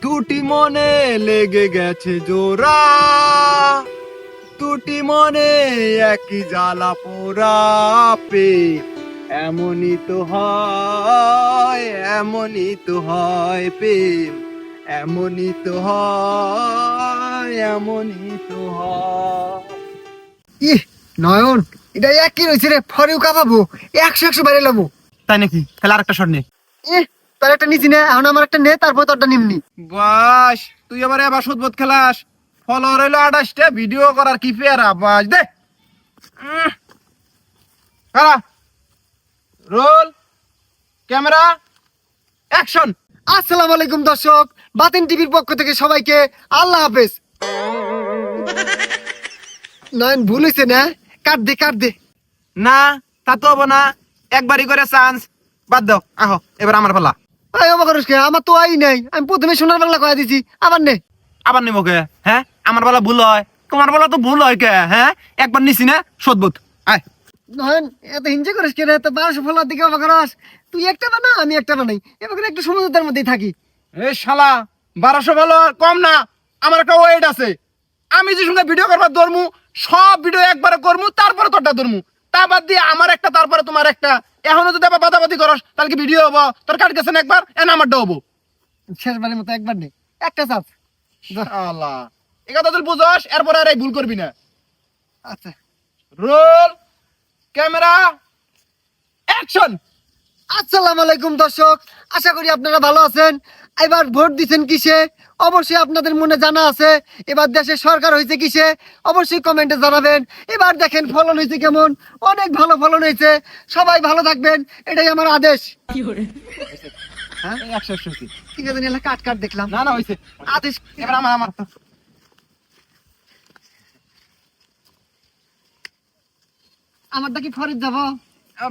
দুটি মনে লেগে গেছে জোড়া, দুটি মনে একই জ্বালা পোড়া প্রেম। এমনই তো হয়, এমনই তো হয় প্রেম, এমনই তো হয়, এমনই তো হয়। ইহ নয়ন, এটা একই রয়েছে রে, ফরেও কাঁপাবো, 100 বাইরে লাবো। তাই নাকি? তাহলে আরেকটা শট নে। তোর একটা নিচি নে, এখন আমার একটা নে, তারপর তোরটা নিমনি। বাস, তুই এবার সুদবোধ খেলাস। ফলোয়ার হইলো 28টা, ভিডিও করার কি ফেরা বাস দে। Roll, camera, action. আসসালামু আলাইকুম দর্শক, বাতিন টিভির পক্ষ থেকে সবাইকে আল্লাহ হাফেজ। নয়ন ভুল হয়েছে না, কাট দে কাট দে। না, তা তো হবো না, একবারই করে চান্স। বাদ দাও, আহো এবার আমার পালা। এই অবাক করিস কে? আমার তো আই নাই, আমি প্রথমে সোনার বাংলা কয়া দিছি, আবার নে। আবার নিবো কে? হ্যাঁ, আমার বেলা ভুল হয়, তোমার বেলা তো ভুল হয় কে? হ্যাঁ, একবার নিছি না, শোধবোধ। আয়। নয়ন এত হিংসা করিস কে রে? তো 1200 ফলোয়ার দিকে অবাক করিস। তুই একটা বানা, আমি একটা বানাই, এবার একটু সমঝোতার মধ্যেই থাকি। এ শালা, 1200 ভালো কম না, আমার একটা ওয়েট আছে। আমি যে সঙ্গে ভিডিও করবার ধরমু, সব ভিডিও একবারে করমু, তারপরে তোরটা ধরমু। তা বাদ দিয়ে আমার একটা তারপরে তোমার একটা, এখনো যদি আবার বাদাবাদি করস তাহলে কি ভিডিও হবো? তোর কাট গেছেন একবার, এন আমারটা হবো। শেষবারের মতো একবার নে, একটা চাপ। শালা, এই কথা তুই বুঝস, এরপরে আর এই ভুল করবি না। আচ্ছা, রোল, ক্যামেরা, অ্যাকশন। আসসালামু আলাইকুম দর্শক, আশা করি আপনারা ভালো আছেন। এবার ভোট দিচ্ছেন কিসে? অবশ্যই আপনাদের মনে জানা আছে। এবার দেশে সরকার হয়েছে কিসে? অবশ্যই কমেন্টে জানাবেন। এবার দেখেন ফলন হয়েছে কেমন, অনেক ভালো ফলন হয়েছে। সবাই ভালো থাকবেন, এটাই আমার আদেশ। হ্যাঁ, 180। ঠিক আছে, নিলে কাট কাট দেখলাম। না না, হয়েছে। আদেশ এবার আমার আমারটা কি ফরিদ যাব?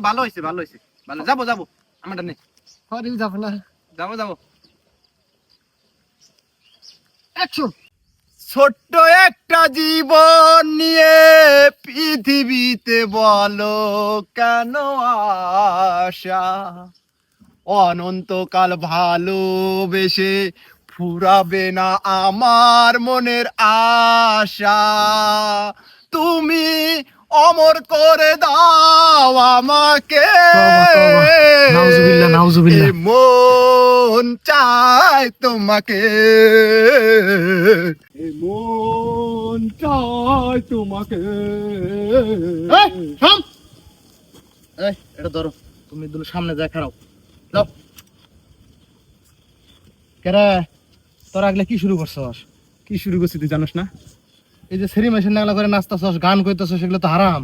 ভালো হয়েছে, ভালো হয়েছে, ভালো। যাবো যাবো, আমারটা নে। ফরিদ যাব না। যাবো যাবো। অ্যাকশন। ছোট্ট একটা জীবন নিয়ে পৃথিবীতে বলো কেন আশা, অনন্তকাল ভালোবেসে ফুরাবে না আমার মনের আশা। তুমি অমর করে দাও আমাকে, নাউজুবিল্লাহ, নাউজুবিল্লাহ। এ মন চায় তোমাকে, এ মন চায় তোমাকে। এটা ধরো, তুমি দুটো সামনে যায় খারাপ দাও। কেরে তোরা আগলে কি শুরু করছস? কি শুরু করছি তুই জানোস না? এই যে সেরি মেশিন নাগলা করে নাচতাছস, গান কইতাছস, সেগুলো তো হারাম।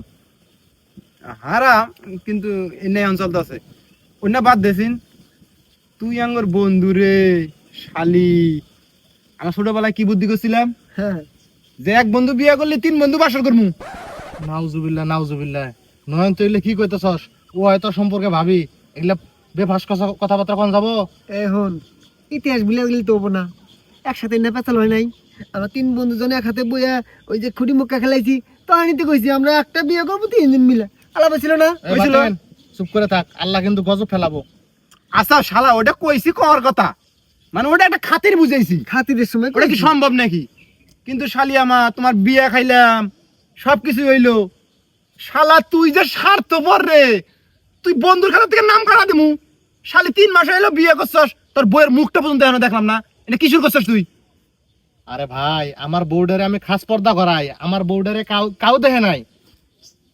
হারাম, কিন্তু এনে অঞ্চল তো আছে। অন্য বাদ দেছিন, তুই আঙ্গর বন্ধু রে, শালি। আমার ছোটবেলায় কি বুদ্ধি করছিলাম হ্যাঁ, যে এক বন্ধু বিয়ে করলে 3 বন্ধু বাসর করমু। নাউজুবিল্লাহ, নাউজুবিল্লাহ। নয়ন তো এগুলো কি কইতাছস? ও হয়তো সম্পর্কে ভাবি এগুলা বেফাস কথাবার্তা কোন যাব? এখন ইতিহাস ভুলে গেলে তো হবো না। একসাথে না পেঁচাল হয় নাই, আমরা 3 বন্ধু জনে এক হাতে বইয়া ওই যে খুঁড়ি মুক্কা খেলাইছি, তখনই কইছি আমরা একটা বিয়ে করবো 3 জন মিলে। আলাপ ছিল না? এই বাতেন, চুপ করে থাক, আল্লাহ কিন্তু গজব ফেলাবো। আচ্ছা শালা, ওটা কইছি কর কথা, মানে ওটা একটা খাতির বুঝাইছি। খাতিরের সময় ওটা কি কইছি। সম্ভব নাকি? কিন্তু শালি আমার, তোমার বিয়ে খাইলাম, সবকিছু হইলো, শালা তুই যে স্বার্থপর রে। তুই বন্ধুর খাতা থেকে নাম কাটা দিমু, শালি 3 মাস হইলো বিয়ে করছস, তোর বইয়ের মুখটা পর্যন্ত এখনো দেখলাম না। এটা কি শুরু করছস তুই? আরে ভাই, আমার বোর্ডারে আমি খাস পর্দা করাই, আমার বোর্ডারে কাউ দেখে নাই।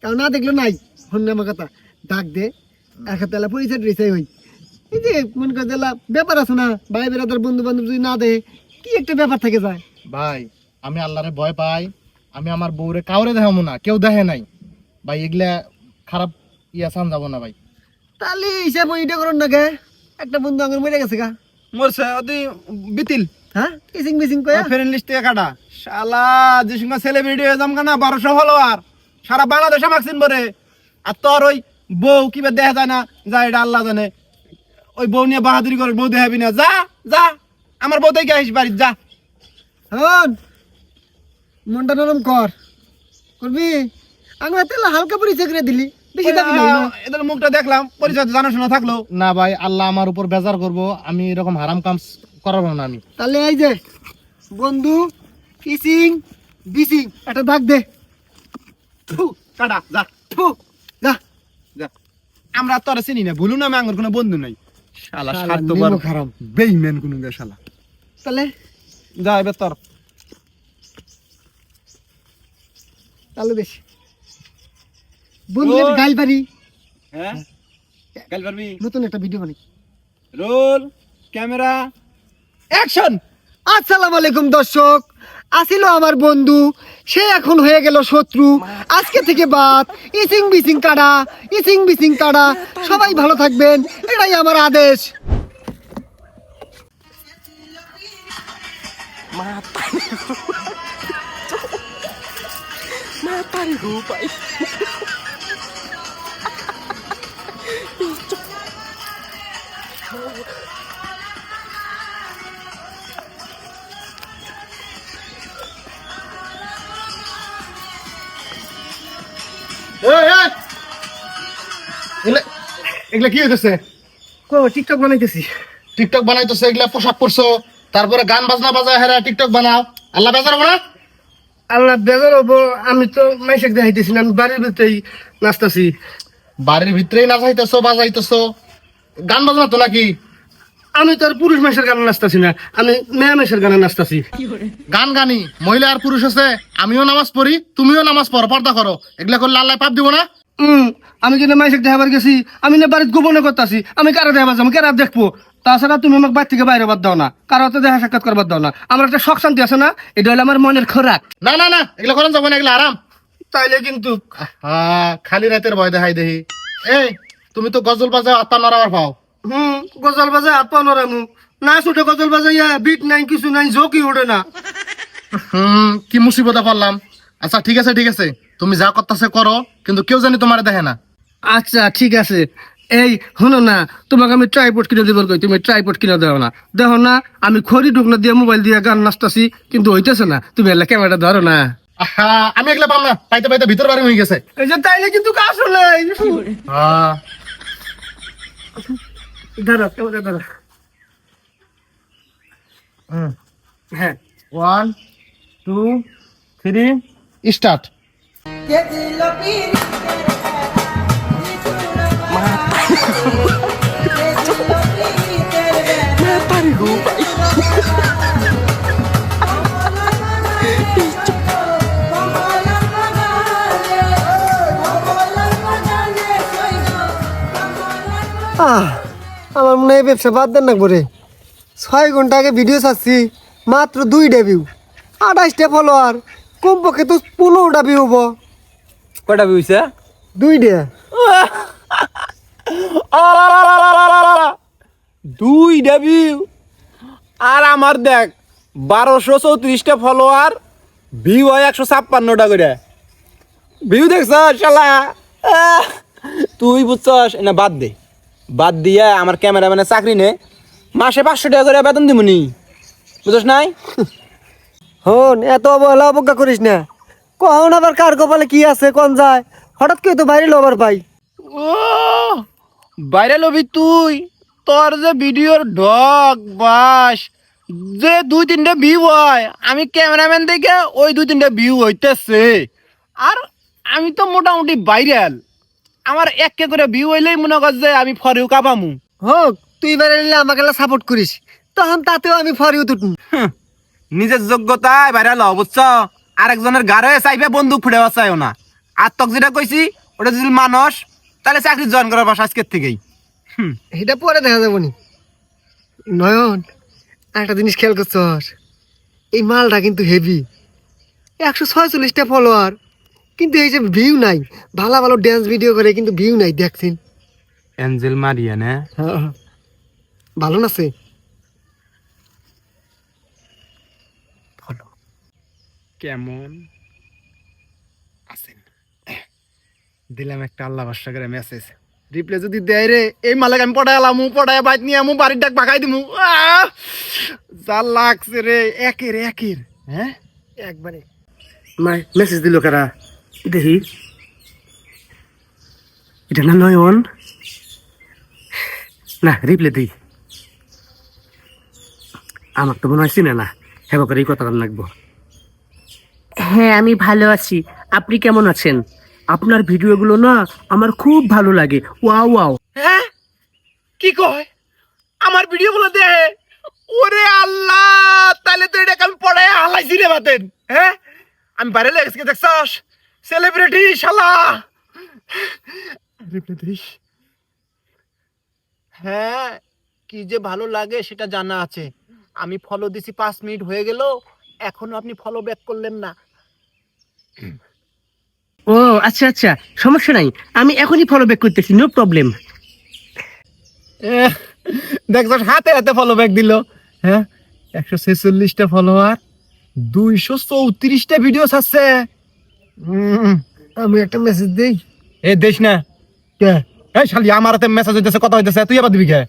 কারণ না দেখলো নাই, হন্য আমার কথা ডাক দে, এক হাতে এলা পরিচয় টরিচয় হই। এই যে মন করে দিলা ব্যাপার আছে না, ভাই বেড়াদার বন্ধু বান্ধব যদি না দেয়, কি একটা ব্যাপার থেকে যায়। ভাই আমি আল্লাহরে ভয় পাই, আমি আমার বউরে কাউরে দেখাবো না, কেউ দেখে নাই ভাই। এগুলা খারাপ সান যাব না ভাই। তাহলে হিসাব ওইটা করুন না গে, একটা বন্ধু আঙুর মরে গেছে গা। মরছে তুই বিতিল, হ্যাঁ, কিসিং মিসিং কয়া ফ্রেন্ড লিস্ট থেকে কাটা। শালা যে সঙ্গে সেলিব্রিটি হয়ে যাম না, 1200 ফলোয়ার, সারা বাংলাদেশ আমাকে চিনবো রে। আর তোর ওই বউ কিবা দেখা যায় না, যা এটা আল্লাহ জানে। ওই বউ নিয়ে বাহাদুরি করে বউ দেখাবি না, যা যা, আমার বউ দেখে আসিস বাড়ির, যা। হন মনটা নরম কর, করবি। আঙুর হাতে এলা হালকা পরিচয় করে দিলি, বেশি দাবি নাই না। এদের মুখটা দেখলাম, পরিচয় জানাশোনা থাকলো। না ভাই, আল্লাহ আমার উপর বেজার করব, আমি এরকম হারাম কাম করাবো না আমি। তাহলে এই যে বন্ধু কিসিং বিসিং একটা দাগ দে। থু, কাটা যা থু, যা যা। আমরা তো আর চিনি না, ভুলু না আমার কোনো বন্ধু নাই। শালা শালা স্বার্থপর নিমক হারাম। বেইমান কোন শালা। তাহলে যা এবার তোর তাহলে বেশ বন্ধু ওই। গাইল পারি হ্যাঁ গাল পারবি। নতুন একটা ভিডিও বানাই। Role camera action. আসসালামু আলাইকুম দর্শক, আসিল আমার বন্ধু, সে এখন হয়ে গেল শত্রু। আজকে থেকে বাদ ইসিং বিসিং কাড়া, ইসিং বিসিং কাড়া। সবাই ভালো থাকবেন, এটাই আমার আদেশ। এই, এই! এগুলা কি হইতেছে? টিকটক বানাইতেছি। টিকটক বানাইতেছে, এগুলা পোশাক পরছো, তারপরে গান বাজনা বাজায় হেরা টিকটক বানাও। আল্লাহ বেজার হবো না? আল্লাহ বেজার হবো, আমি তো মাইশেক দেখাইতেছি না, আমি বাড়ির ভিতরেই নাচতেছি। বাড়ির ভিতরেই নাচাইতেছো বাজাইতেছো, গান বাজনা তো নাকি? আমি তো আর পুরুষ মাসের গানে নাচতেছি না, আমি মেয়ে মাসের গানে নাচতেছি। গান গানি মহিলা আর পুরুষ আছে, আমিও নামাজ পড়ি, তুমিও নামাজ পড়ো, পর্দা করো। এগুলা করলে আল্লাহ পাপ দিব না? আমি কিন্তু মাইশেক দেখাবার গেছি, আমি না বাড়িতে গোপনে করতেছি, আমি কারা দেখাবার যাবো, কারা দেখবো। তাছাড়া তুমি আমাকে বাড়ি থেকে বাইরে বাদ দাও না, কারো তো দেখা সাক্ষাৎ করবার দাও না। আমার একটা শখ শান্তি আছে না, এটা হলো আমার মনের খোরাক। না না না, এগুলা করেন যাবো না, এগুলা আরাম। তাইলে কিন্তু খালি রাতের ভয় দেখাই দেহি। এই তুমি তো গজল বাজাও, আত্মা নড়াবার পাও। গজল বাজায় হাত পা নড়ামু, নাচ উঠে গজল বাজাইয়া বিট নাই কিছু নাই, ঝোঁকি ওঠে না। কি মুসিবতে পড়লাম। আচ্ছা ঠিক আছে ঠিক আছে, তুমি যা করতেছে করো, কিন্তু কেউ জানি তোমার দেখে না। আচ্ছা ঠিক আছে। এই শোনো না, তোমাকে আমি ট্রাইপড কিনে দেবার কই, তুমি ট্রাইপড কিনে দেও না। দেখো না আমি খড়ি ঢুকনা দিয়ে মোবাইল দিয়ে গান নাচতাছি, কিন্তু হইতেছে না। তুমি এলা ক্যামেরাটা ধরো না। আমি এগুলা পাম না, পাইতে পাইতে ভিতর বাড়ি হয়ে গেছে। এই যে তাইলে কিন্তু আসলে ধরো ক্যামেরা ধরো। হ্যাঁ 1 2 3 স্টার্ট। আমার মনে হয় ব্যবসা বাদ দেন না করে। 6 ঘন্টা আগে ভিডিও ছাড়ছি, মাত্র 2টা ভিউ, 28টা ফলোয়ার, কমপক্ষে তো 15টা ভিউ হবো। কয়টা বিউছে? 2টা। 2টা ভিউ। আর আমার দেখ 1234টা ফলোয়ার, ভিউ হয় 156টা করে। ভিউ দেখছ শালা? তুই বুঝছস না, বাদ দে। বাদ দিয়া আমার ক্যামেরাম্যানে চাকরি নে, মাসে 500 টাকা করে বেতন দিমুনি, বুঝছ নাই? হন এত অবহেলা অবজ্ঞা করিস না। কখন আবার কার কপালে কি আছে কোন যায়, হঠাৎ করে তো বাইরে লবার পাই। ও ভাইরাল হবি তুই, তোর যে ভিডিওর ঢক বাস, যে 2-3টা ভিউ হয়, আমি ক্যামেরাম্যান দেখে ওই 2-3টা ভিউ হইতেছে। আর আমি তো মোটামুটি ভাইরাল, আমার একে করে ভিউ হইলেই মনে কর যে আমি ফরেও কাপামু। হোক, তুই বাইরে নিলে আমাকে সাপোর্ট করিস, তখন তাতেও আমি ফরিও তুটুন। নিজের যোগ্যতায় ভাইরাল হও, বুঝছ? আরেকজনের গাড়ে চাইবে বন্দুক ফুটে বাঁচায়ও না। আর তক যেটা কইছি ওটা যদি মানুষ, তাহলে চাকরি জয়েন করার বাসা আজকের থেকেই। এটা পরে দেখা যাবো নি। নয়ন, একটা জিনিস খেয়াল করছস, এই মালটা কিন্তু হেভি। 146টা ফলোয়ার, কিন্তু এই যে ভিউ নাই। ভালো ভালো ড্যান্স ভিডিও করে, কিন্তু ভিউ নাই, দেখছেন? এঞ্জেল মারিয়া না? ভালো নাচে। কেমন আছেন? দিলাম একটা আল্লাহ ভরসা করে মেসেজ, রিপ্লাই যদি দেয় রে, এই মালাক আমি পড়াইলাম, পড়ায় বাইত নিয়ে আমু, বাড়ির ডাক পাকাই দিমু। যা লাগছে রে, একের একের। হ্যাঁ একবারে মেসেজ দিল কারা দেখি। এটা না নয়ন, না রিপ্লাই দিই। আমার তো মনে হয় চিনে না, হ্যাঁ করে এই কথা লাগবো। হ্যাঁ আমি ভালো আছি, আপনি কেমন আছেন? আপনার ভিডিওগুলো না আমার খুব ভালো লাগে। Wow wow. হ্যাঁ কি কয় আমার ভিডিও গুলো দে? ওরে আল্লাহ, তাহলে তো এটা আমি পড়ায় হালাইছি রে বাতেন। হ্যাঁ আমি বাইরে লেগেছি দেখছস, সেলিব্রিটি শালা। হ্যাঁ কি যে ভালো লাগে সেটা জানা আছে। আমি ফলো দিছি 5 মিনিট হয়ে গেল, এখনো আপনি ফলো ব্যাক করলেন না। ও আচ্ছা আচ্ছা, সমস্যা নাই, আমি এখনই ফলো ব্যাক করতেছি, নো প্রবলেম। দেখছস হাতে হাতে ফলো ব্যাক দিল। হ্যাঁ 146টা ফলোয়ার, 234টা ভিডিও আছে। আমি একটা মেসেজ দেই। এ দেশ না কে? এই শালি আমার হাতে মেসেজ হইতেছে, কথা হইতেছে, তুই আবার দিবি কে?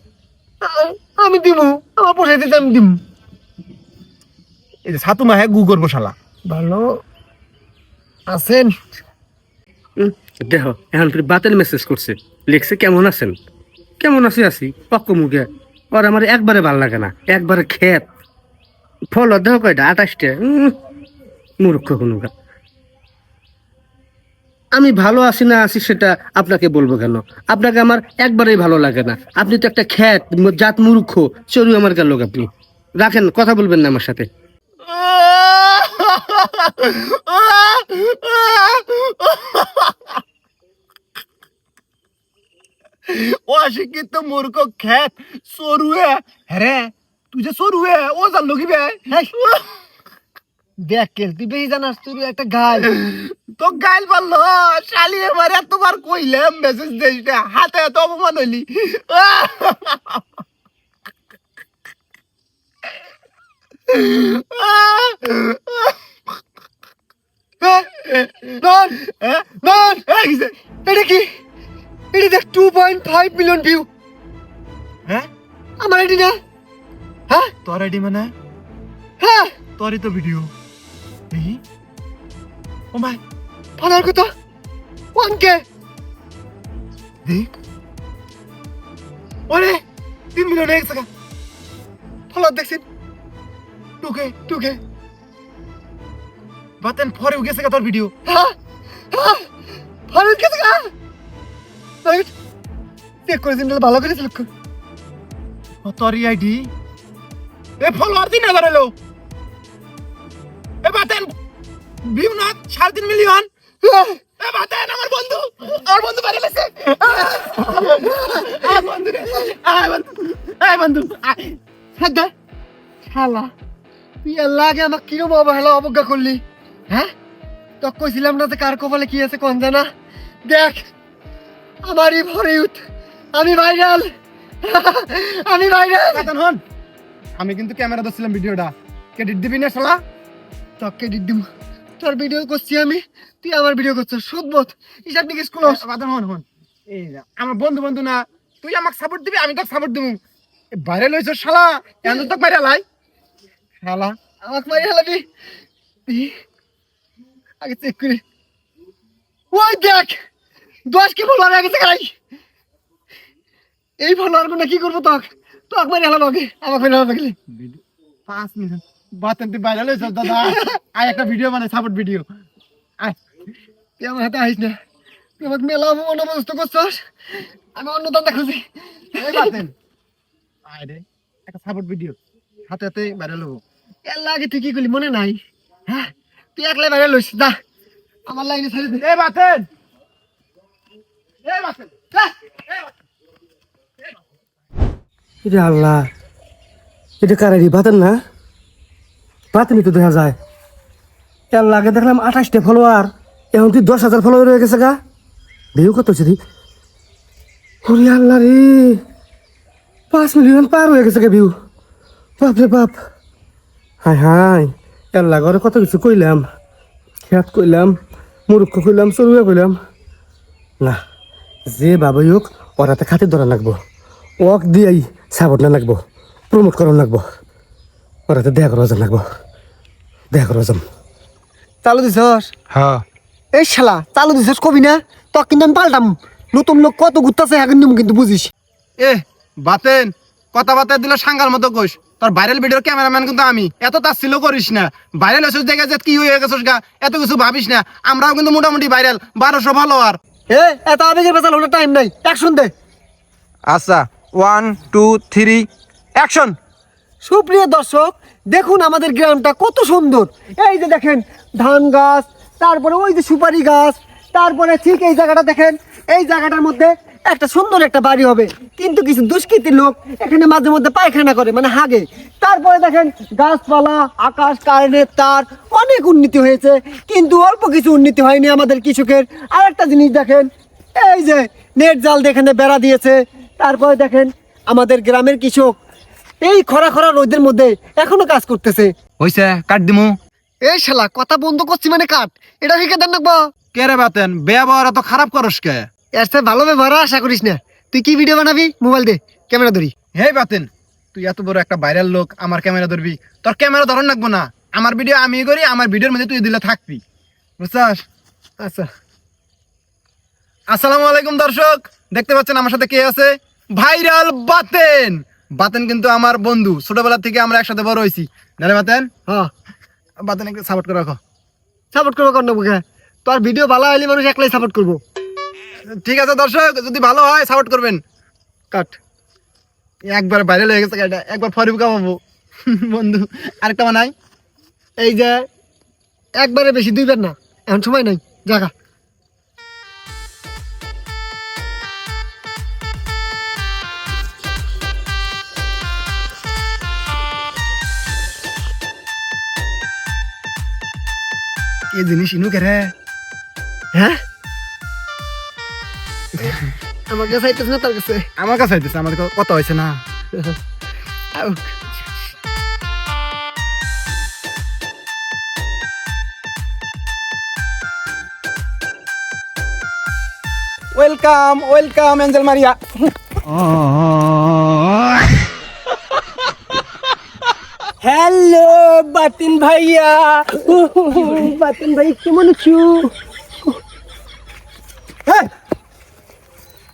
আমি দিব, আমার পয়সা দিতে আমি দিব। এই যে সাতু মা হ্যাঁ গু করবো শালা। ভালো আছেন? দেখো এখন ফির বাতের মেসেজ করছে, লিখছে কেমন আছেন। কেমন আছি আছি পক্ক মুখে, আর আমার একবারে ভাল লাগে না, একবারে খেত। ফল দেখো কয়টা, 28টা। মূর্খ কোনো। আমি ভালো আছি না আছি সেটা আপনাকে বলবো কেন? আপনাকে আমার একবারেই ভালো লাগে না, আপনি তো একটা খ্যাত জাত মূর্খ চরু আমার গেল। আপনি রাখেন, কথা বলবেন না আমার সাথে। অশিক্ষিত মূর্খ খ্যাত সরুয়ে। হ্যাঁ তুই যে সরুয়ে ও জানলো কি বে? দেখ কেল, তুই বেশি জানাস, তুই একটা গাল। তো গাইল পারলো শালি, এবার এতবার কইলাম মেসেজ দেশটা, হাতে এত অপমান হইলি। নন নন, এটা কি? এটা দেখ 2.5 মিলিয়ন ভিউ। হ্যাঁ আমার এটি না? হ্যাঁ তোর আইডি মানে? হ্যাঁ, তোরই তো ভিডিও। দেখি ও ভাই ফলোয়ার কত? 1K। দেখ ওরে 3 মিলিয়ন হয়ে গেছে। ফলোয়ার দেখছেন? 2K বাতেন পরেও গেছে তোর ভিডিও। হ্যাঁ হ্যাঁ, ফলোয়ার কত? চেক করেছেন, ভালো করে চেক কর। তোর আইডি এ ফলোয়ার 3000 হলো। এ বাতেন ভিউ না 3.5 মিলিয়ন। এ বাতেন আমার বন্ধু বাড়ি গেছে। বন্ধু রে, বন্ধু হ্যাঁ দে শালা, তুই আল্লাহকে আমাকে কিরম অবহেলা অবজ্ঞা করলি? হ্যাঁ তো কইছিলাম না যে কার কপালে কি আছে কোন জানা। দেখ আমারই ভরে উঠ, আমি ভাইরাল, আমি ভাইরাল। বাতেন হন, আমি কিন্তু ক্যামেরা ধরছিলাম, ভিডিওটা ক্রেডিট দিবি না শালা? তোকে ক্রেডিট দিব, তোর ভিডিও করছি আমি, তুই আমার ভিডিও করছিস। সুদবোধ হিসাব নিকেশ করো। বাতেন হন এই যা, আমার বন্ধু না, তুই আমাকে সাপোর্ট দিবি, আমি তোকে সাপোর্ট দিব। ভাইরাল হইছ শালা, এত তো ভাইরাল আই শালা। আমাকে মারি হেলাবি, আগে চেক করি। ওই দেখ 10K ফলোয়ার হয়ে গেছে গাই। এই ফলোয়ার গুলো কি করবো? তোকে মারি হেলাবো, আগে আমাকে মারি হেলাবো গেলে। 5 মিনিট বাতেন তুই ভাইরাল হইছ দাদা। আই একটা ভিডিও মানে সাপোর্ট ভিডিও আয়। তুই আমার হাতে আসিস না, তুই আমাকে মেলা অনবস্ত করছস, আমি অন্য দান্দা খুঁজি। এই বাতেন আয় রে, একটা সাপোর্ট ভিডিও হাতে হাতে ভাইরাল হবো। এর লাগে তুই কি করলি মনে নাই? হ্যাঁ তুই একলাই ভাইরাল হইস, যা আমার লাইনে ছেড়ে দে। এই বাতেন, এই বাতেন, এটা আল্লাহ, এটা কারারি বাতেন না? বাতেনই তো দেখা যায়। এর লাগে দেখলাম 28টা ফলোয়ার, এখন তুই 10,000 ফলোয়ার হয়ে গেছে গা। ভিউ কত হচ্ছে? ওরে আল্লাহ রে, 5 মিলিয়ন পার হয়ে গেছে গে ভিউ। বাপ রে বাপ, হায় হায়। এর লাগে কত কিছু কইলাম, খেত কইলাম, মূর্খ কইলাম, চরুয়া কইলাম না। যে বাবাই হোক ওরাতে খাতির ধরা লাগবো, ওক দিয়েই সাপোর্ট না লাগবো, প্রমোট করা লাগবো, ওরাতে দেখা করা লাগবো, দেখা করা যাম। চালু দিছস? হ্যাঁ এই শালা চালু দিছস কবি না, তো কিন্তু আমি পাল্টাম। নতুন লোক কত ঘুরতেছে এখন কিন্তু বুঝিস। এ বাতেন কথাবার্তা দিলে সাঙ্গার মতো কইস। তোর ভাইরাল ভিডিওর ক্যামেরাম্যান কিন্তু আমি, এত তাচ্ছিল্য করিস না। ভাইরাল হয়েছিস দেখে যে কি হয়ে গেছিস গা, এত কিছু ভাবিস না। আমরাও কিন্তু মোটামুটি ভাইরাল, 1200 ফলোয়ার। এত আবেগের পেছাল হলো, টাইম নাই, অ্যাকশন দে। আচ্ছা 1 2 3 অ্যাকশন। সুপ্রিয় দর্শক, দেখুন আমাদের গ্রামটা কত সুন্দর। এই যে দেখেন ধান গাছ, তারপরে ওই যে সুপারি গাছ, তারপরে ঠিক এই জায়গাটা দেখেন, এই জায়গাটার মধ্যে একটা সুন্দর একটা বাড়ি হবে, কিন্তু কিছু দুষ্কৃতী লোক এখানে মাঝে মধ্যে পায়খানা করে, মানে হাগে। তারপরে দেখেন গাছপালা, আকাশ, কারেন্টের তার, অনেক উন্নতি হয়েছে, কিন্তু অল্প কিছু উন্নতি হয়নি আমাদের কৃষকের। আর একটা জিনিস দেখেন, এই যে নেট জাল দিয়ে এখানে বেড়া দিয়েছে। তারপরে দেখেন আমাদের গ্রামের কৃষক এই খরা খরা রোদের মধ্যে এখনো কাজ করতেছে। হইছে, কাট দিমু। এই শালা কথা বন্ধ করছি মানে কাট, এটা শিখে দেন নাকবো। কে রে বাতেন, ব্যবহার এত খারাপ করস কে? এর সাথে ভালো ব্যবহার আশা করিস না। তুই কি ভিডিও বানাবি? মোবাইল দে, ক্যামেরা ধরি। হে বাতেন, তুই এত বড় একটা ভাইরাল লোক, আমার ক্যামেরা ধরবি? তোর ক্যামেরা ধরন লাগবো না, আমার ভিডিও আমি করি, আমার ভিডিওর মধ্যে তুই দিলে থাকবি, বুঝছস? আচ্ছা, আসসালামু আলাইকুম দর্শক, দেখতে পাচ্ছেন আমার সাথে কে আছে? ভাইরাল বাতেন। বাতেন কিন্তু আমার বন্ধু, ছোটবেলা থেকে আমরা একসাথে বড় হয়েছি, না রে বাতেন? হ্যাঁ বাতেন একটু সাপোর্ট করে রাখো। সাপোর্ট করবো কর নেবো, তোর ভিডিও ভালো হলে মানুষ একলাই সাপোর্ট করবো। ঠিক আছে দর্শক, যদি ভালো হয় সাপোর্ট করবেন। কাট। একবার ভাইরাল হয়ে গেছে এটা, একবার ফরিব কামাবো বন্ধু। আরেকটা বানাই। এই যে একবারে বেশি, দুইবার না, এখন সময় নাই, জায়গা। কি জিনিস ইনু কে রে? হ্যাঁ আমার কাছে আইতেছে না, তার কাছে। আমার কাছে আইতেছে, আমাদের কথা হয়েছে না। আউ। ওয়েলকাম ওয়েলকাম এঞ্জেল মারিয়া। হ্যালো বাতিন ভাইয়া, বাতিন ভাই কেমন আছো? হ্যাঁ,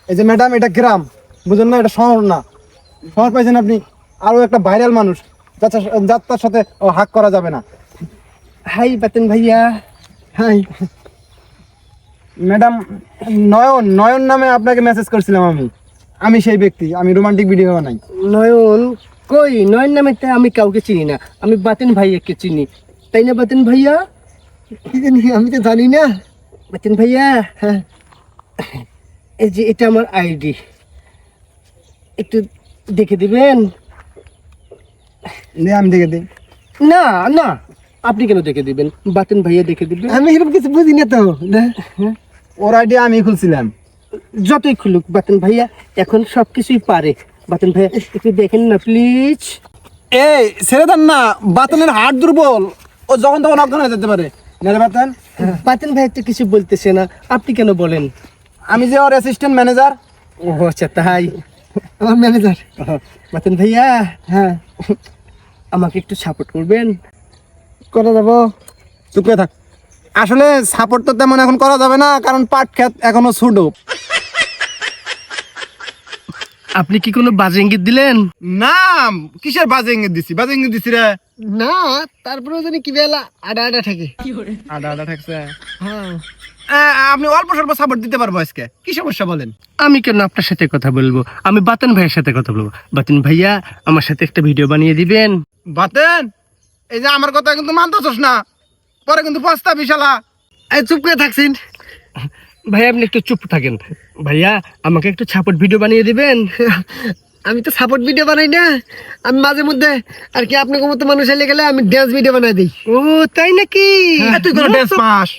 এই যে ম্যাডাম, এটা গ্রাম, বুঝুন না, এটা শহর না। শহর পাইছেন আপনি, আরো একটা ভাইরাল মানুষ, যাত্রার সাথে হাক করা যাবে না। হাই বাতিন ভাইয়া। হাই। ম্যাডাম, নয়ন, নয়ন নামে আপনাকে মেসেজ করছিলাম আমি সেই ব্যক্তি, আমি রোমান্টিক ভিডিও বানাই। নয়ন কই? নয়ন নামে তো আমি কাউকে চিনি না, আমি বাতিন ভাইয়াকে চিনি, তাই না বাতিন ভাইয়া? কি জানি, আমি তো জানি না। বাতিন ভাইয়া, হ্যাঁ, এই যে এটা আমার আইডি, একটু দেখে দিবেন? আমি দেখে দিই। না না, আপনি কেন দেখে দিবেন? বাতিন ভাইয়া দেখে দিবেন। আমি এরকম কিছু বুঝি না তো। না, ওর আইডিয়া আমি খুলছিলাম। যতই খুলুক বাতিন ভাইয়া এখন সবকিছুই পারে। বাতিন ভাইয়া একটু দেখেন না প্লিজ। এই ছেড়ে দেন না, বাতনের হাড় দুর্বল, ও যখন তখন অজ্ঞান হয়ে যেতে পারে। না রে বাতন, বাতিন ভাইয়া তো কিছু বলতেছে না, আপনি কেন বলেন? আমি যে ওর অ্যাসিস্ট্যান্ট ম্যানেজার। ও আচ্ছা তাই। আমার ম্যানেজার। বাতিন ভাইয়া, হ্যাঁ, আমাকে একটু সাপোর্ট করবেন? করা যাবো। চুপ করে থাক। আসলে সাপোর্ট তো তেমন এখন করা যাবে না, কারণ পাট ক্ষেত এখনো ছোট। আপনি কি কোনো বাজে ইঙ্গিত দিলেন? না, কিসের বাজে ইঙ্গিত দিছি? বাজে ইঙ্গিত দিছি রে? না, তারপরেও জানি কি বেলা আডা আডা থাকে। আডা আডা ঠেকছে। হ্যাঁ, আপনি অল্প স্বল্প সাপোর্ট দিতে পারবো আজকে, কি সমস্যা বলেন? আমি কেন আপনার সাথে কথা বলবো? আমি বাতিন ভাইয়ের সাথে কথা বলবো। বাতিন ভাইয়া আমার সাথে একটা ভিডিও বানিয়ে দিবেন? বাতেন, এই যে আমার কথা কিন্তু মানতেছস না, পরে কিন্তু পস্তা বিশালা। এই চুপ করে থাকছেন। ভাইয়া আপনি একটু চুপ থাকেন। ভাইয়া আমাকে একটু সাপোর্ট ভিডিও বানিয়ে দিবেন? আমি তো সাপোর্ট ভিডিও বানাই না, আমি মাঝে মধ্যে আর কি আপনার মতো মানুষ এলে গেলে আমি ড্যান্স ভিডিও বানাই দিই। ও তাই নাকি? তুই কোনো ড্যান্স পাস?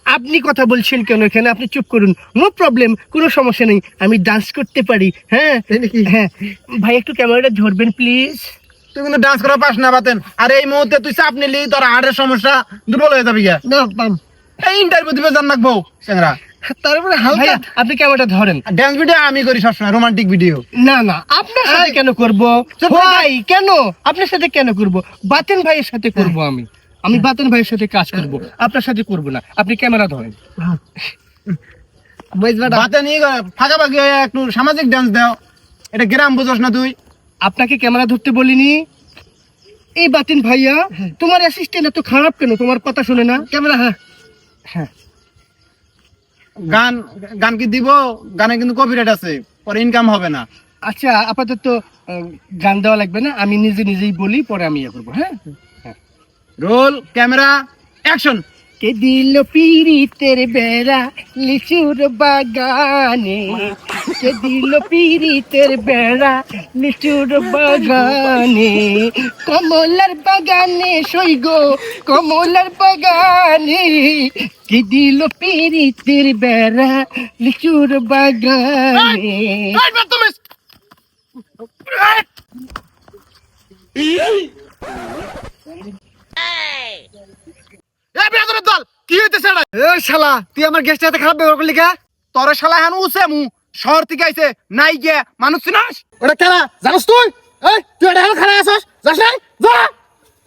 আপনি কথা বলছেন কেন এখানে? আপনি চুপ করুন, নো প্রবলেম, কোনো সমস্যা নেই, আমি ডান্স করতে পারি। হ্যাঁ তাই নাকি? হ্যাঁ, ভাই একটু ক্যামেরাটা ধরবেন প্লিজ। তুই কিন্তু ডান্স করা পাস না বাতেন, আর এই মুহূর্তে তুই চাপ নিলি, তোর হাড়ের সমস্যা দুর্বল হয়ে যাবি। না পাম। এই ইন্টারভিউ দিবে জান রাখবো স্যাংরা। তারপরে হালকা ভাইয়া আপনি ক্যামেরাটা ধরেন। ড্যান্স ভিডিও আমি করি সবসময়, রোমান্টিক ভিডিও। না না, আপনার সাথে কেন করব ভাই? কেন আপনার সাথে কেন করব? বাতেন ভাইয়ের সাথে করব। আমি বাতেন ভাইয়ের সাথে কাজ করব, আপনার সাথে করব না। আপনি ক্যামেরা ধরেন। মজবাটা বাতেন ফাঁকাফাঁকি হয়ে একটু সামাজিক ডান্স দাও, এটা গ্রাম বুঝোস না তুই? আপনাকে ক্যামেরা ধরতে বলিনি। এই বাতিন ভাইয়া, তোমার অ্যাসিস্ট্যান্ট এত খারাপ কেন? তোমার কথা শুনে না? ক্যামেরা হ্যাঁ হ্যাঁ, গান গান কি দিব? গানে কিন্তু কপিরাইট আছে, পরে ইনকাম হবে না। আচ্ছা আপাতত গান দেওয়া লাগবে না, আমি নিজেই বলি, পরে আমি ইয়ে করবো। হ্যাঁ, রোল, ক্যামেরা, অ্যাকশন। কে দিল পিরিতের বেড়া লিচুর বাগানে, কে দিল পিরিতের বেড়া লিচুর বাগানে, কমলার বাগানে সইগো কমলার বাগানে, কে দিল পিরিতের বেড়া লিচুর বাগানে। এই বেয়াদবের দল, কি হইতেছে এটা? এ শালা তুই আমার গেস্টের সাথে খারাপ ব্যবহার করলি কা? তোরে শালা হান উসে মু শহর থেকে আইছে নাই গে মানুষ চিনাস? ওটা কেনা জানোস তুই? এই তুই এটা এখন খারাপ আছিস, যাস নাই? যা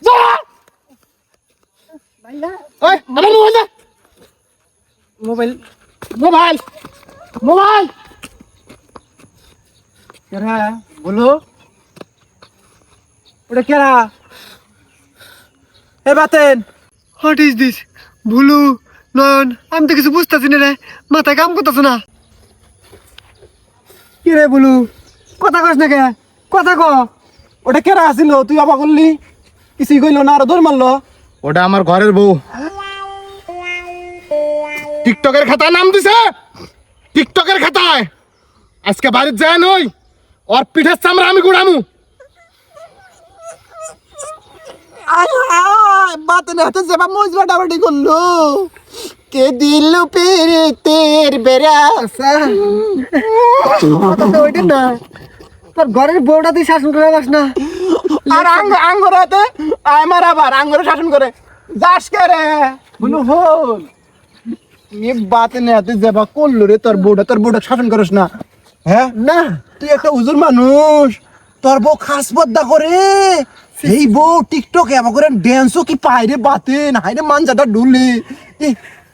যা। ওই আমার মোবাইল দে। মোবাইল মোবাইল মোবাইল কেরা বলো, ওটা কেরা? এ বাতেন, হোয়াট ইজ দিস? ভুলু নয়ন, আমি তো কিছু বুঝতেছি না রে, মাথায় কাম করতেছ না। কি রে ভুলু, কথা কস না কে? কথা ক। ওটা কেরা আসিল? তুই অবাক করলি, কিছুই কইলো না, আরো দৌড় মারলো। ওটা আমার ঘরের বউ। টিকটকের খাতায় নাম দিছে, টিকটকের খাতায়। আজকে বাড়ির যায় নই, ওর পিঠের চামড়া আমি গুড়ামু। বাতেন হাতে যাবা মজবা ডাবাটি করলো, কে দিল পেরেতের বেড়া। ওইটা না, তোর ঘরের বউটা তুই শাসন করে পাস না। আর আঙ্গর হাতে আমার আবার আঙ্গরে শাসন করে যাস কে রে? বলু হল এ বাতেন হাতে যাবা করলো রে, তোর বউটা শাসন করিস না। হ্যাঁ না তুই একটা উজুর মানুষ, তোর বউ খাস পদ্মা করে, এই বউ টিকটকে আবার করে ড্যান্সও কি পায় রে বাতেন, হাইরে মানজাটা ডুলে।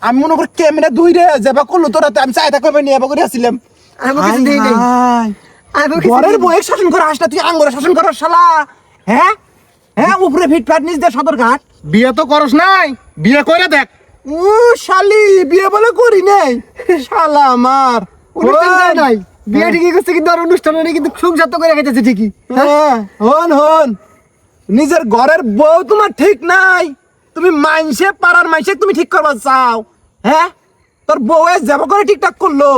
আমি মনে করি ক্যামেরা দুই রে যাবা করলো তোরা, আমি চাই থাকবে নিয়ে আবার করে আসছিলাম। আমি কিছু দিই নাই, আমি কিছু ঘরের দিই নাই। বউয়ের শাসন করে আসটা তুই আঙ্গরে শাসন করার শালা। হ্যাঁ হ্যাঁ, উপরে ফিটফাট নিচ দিয়ে সদর ঘাট। বিয়ে তো করস নাই, বিয়ে করে দেখ। ও শালি, বিয়ে বলে করি নাই শালা আমার। অনুষ্ঠান করে নাই, বিয়ে ঠিকই করছে কিন্তু আর অনুষ্ঠান নেই, কিন্তু সংসার তো করে রেখেছে ঠিকই। হ্যাঁ হন নিজের ঘরের বউ তোমার ঠিক নাই, তুমি মাইনসে পাড়ার মাইনসে তুমি ঠিক করবা চাও। হ্যাঁ তোর বউয়ে যাব করে ঠিকঠাক করলো,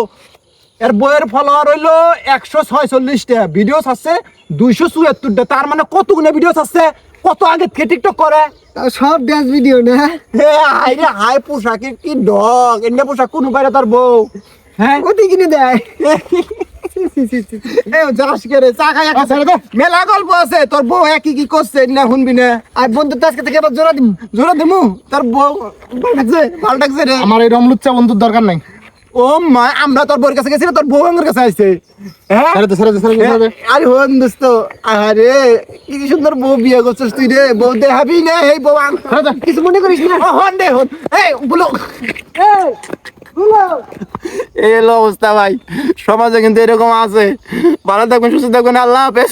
এর বউয়ের ফলোয়ার হইলো 146টা, ভিডিওস আছে 274টা, তার মানে কত গুণে ভিডিওস আছে, কত আগে থেকে টিকটক করে। তাও সব ডান্স ভিডিও না। হাই রে হাই, পোশাকের কি ডগ, এনে পোশাক কোন বাইরে তোর বউ। হ্যাঁ ওটি কিনে দেয়। যাস কে রে, চা খাই মেলা গল্প আছে, তোর বউ একই কি করছে না শুনবি না। আর বন্ধু তো আজকে থেকে এবার জোড়া দিম। জোরে দিমু, তোর বউ ভালো ডাকছে রে। আমার এই রমলুচ্চা বন্ধুর দরকার নাই। ও মা, আমরা তোর বউর কাছে গেছি না, তোর বউ আমার কাছে আসছে। হ্যাঁ ছেড়ে দে, ছেড়ে দে, ছেড়ে দে, ছেড়ে দে। আরে হন দোস্ত, আরে কি সুন্দর বউ বিয়ে করছিস তুই রে, বউ দেখাবি না এই বউ কিছু মনে করিস না। হন দে হন। এই বলো, এই হলো অবস্থা ভাই, সমাজে কিন্তু এরকম আছে। ভালো থাকবেন, সুস্থ থাকবেন, আল্লাহ হাফেজ।